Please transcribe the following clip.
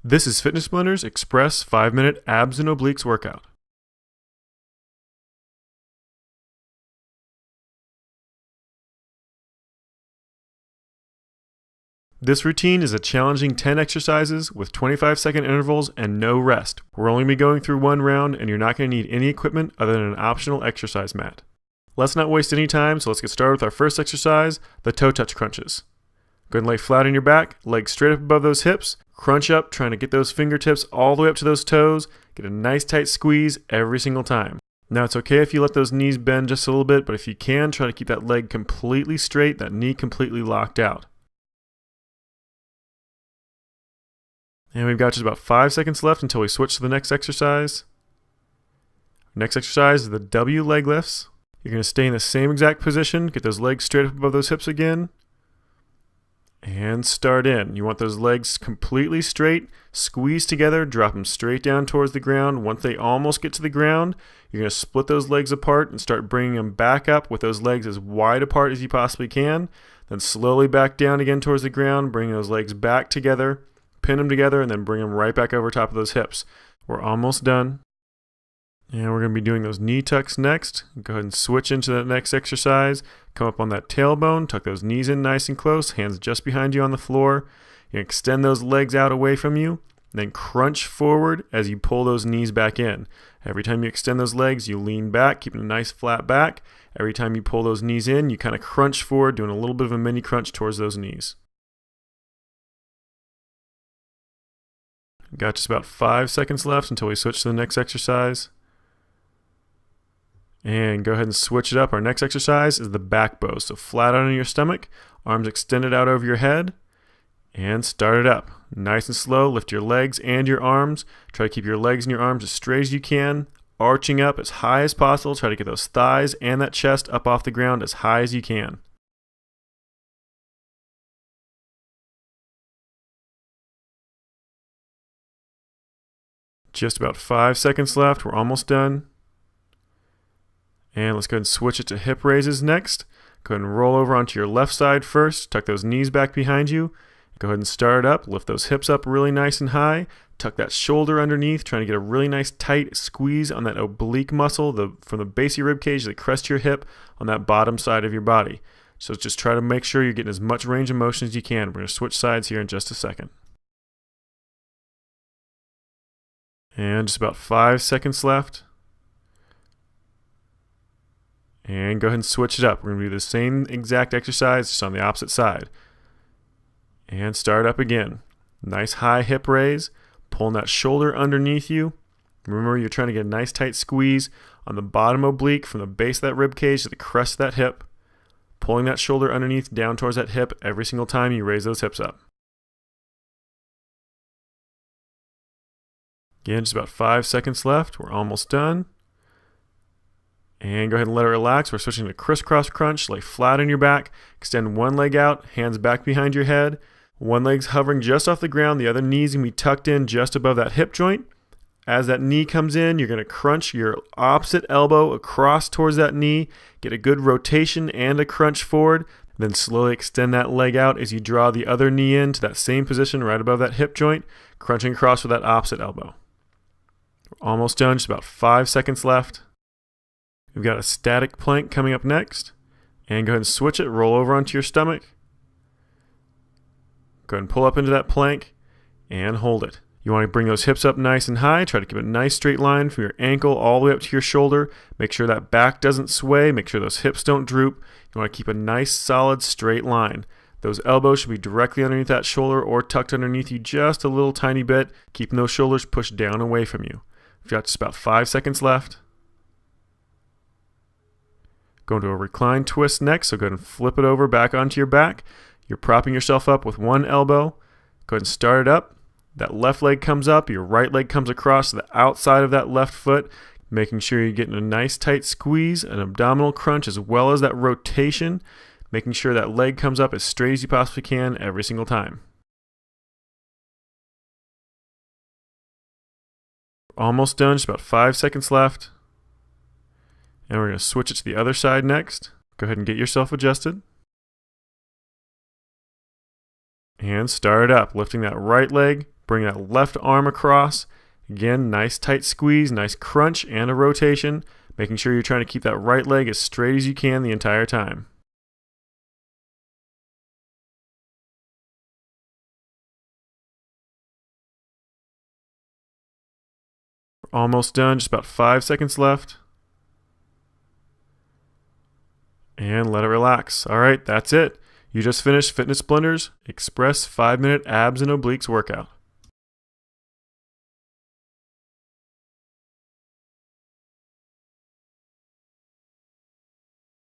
This is Fitness Blender's Express 5-minute abs and obliques workout. This routine is a challenging 10 exercises with 25-second intervals and no rest. We're only going to be going through one round and you're not going to need any equipment other than an optional exercise mat. Let's not waste any time, so let's get started with our first exercise, the toe touch crunches. Go ahead and lay flat on your back, legs straight up above those hips, crunch up, trying to get those fingertips all the way up to those toes, get a nice tight squeeze every single time. Now it's okay if you let those knees bend just a little bit, but if you can, try to keep that leg completely straight, that knee completely locked out. And we've got just about 5 seconds left until we switch to the next exercise. Next exercise is the W leg lifts. You're going to stay in the same exact position, get those legs straight up above those hips again. And start in. You want those legs completely straight, squeeze together, drop them straight down towards the ground. Once they almost get to the ground, you're going to split those legs apart and start bringing them back up with those legs as wide apart as you possibly can. Then slowly back down again towards the ground, bring those legs back together, pin them together, and then bring them right back over top of those hips. We're almost done. And we're going to be doing those knee tucks next. Go ahead and switch into that next exercise. Come up on that tailbone, tuck those knees in nice and close, hands just behind you on the floor. You extend those legs out away from you, then crunch forward as you pull those knees back in. Every time you extend those legs, you lean back, keeping a nice flat back. Every time you pull those knees in, you kind of crunch forward, doing a little bit of a mini crunch towards those knees. Got just about 5 seconds left until we switch to the next exercise. And go ahead and switch it up. Our next exercise is the back bow. So flat out on your stomach, arms extended out over your head, and start it up. Nice and slow, lift your legs and your arms. Try to keep your legs and your arms as straight as you can, arching up as high as possible. Try to get those thighs and that chest up off the ground as high as you can. Just about 5 seconds left. We're almost done. And let's go ahead and switch it to hip raises next. Go ahead and roll over onto your left side first. Tuck those knees back behind you. Go ahead and start up. Lift those hips up really nice and high. Tuck that shoulder underneath, trying to get a really nice tight squeeze on that oblique muscle from the base of your rib cage to the crest of your hip on that bottom side of your body. So just try to make sure you're getting as much range of motion as you can. We're going to switch sides here in just a second. And just about 5 seconds left. And go ahead and switch it up. We're going to do the same exact exercise, just on the opposite side. And start up again. Nice high hip raise. Pulling that shoulder underneath you. Remember, you're trying to get a nice tight squeeze on the bottom oblique from the base of that rib cage to the crest of that hip. Pulling that shoulder underneath down towards that hip every single time you raise those hips up. Again, just about 5 seconds left. We're almost done. And go ahead and let it relax. We're switching to crisscross crunch. Lay flat on your back. Extend one leg out, hands back behind your head. One leg's hovering just off the ground. The other knee's going to be tucked in just above that hip joint. As that knee comes in, you're going to crunch your opposite elbow across towards that knee. Get a good rotation and a crunch forward. Then slowly extend that leg out as you draw the other knee in to that same position right above that hip joint, crunching across with that opposite elbow. We're almost done. Just about 5 seconds left. We've got a static plank coming up next. And go ahead and switch it. Roll over onto your stomach. Go ahead and pull up into that plank and hold it. You want to bring those hips up nice and high. Try to keep a nice straight line from your ankle all the way up to your shoulder. Make sure that back doesn't sway. Make sure those hips don't droop. You want to keep a nice solid straight line. Those elbows should be directly underneath that shoulder or tucked underneath you just a little tiny bit, keeping those shoulders pushed down away from you. We've got just about 5 seconds left. Go into a recline twist next, so go ahead and flip it over back onto your back. You're propping yourself up with one elbow. Go ahead and start it up. That left leg comes up, your right leg comes across the outside of that left foot, making sure you're getting a nice tight squeeze, an abdominal crunch, as well as that rotation, making sure that leg comes up as straight as you possibly can every single time. Almost done, just about 5 seconds left. And we're going to switch it to the other side next. Go ahead and get yourself adjusted. And start up, lifting that right leg, Bring that left arm across. Again, nice tight squeeze, nice crunch, and a rotation, making sure you're trying to keep that right leg as straight as you can the entire time. We're almost done, just about 5 seconds left. And let it relax. All right, that's it. You just finished Fitness Blender's Express 5-minute abs and obliques workout.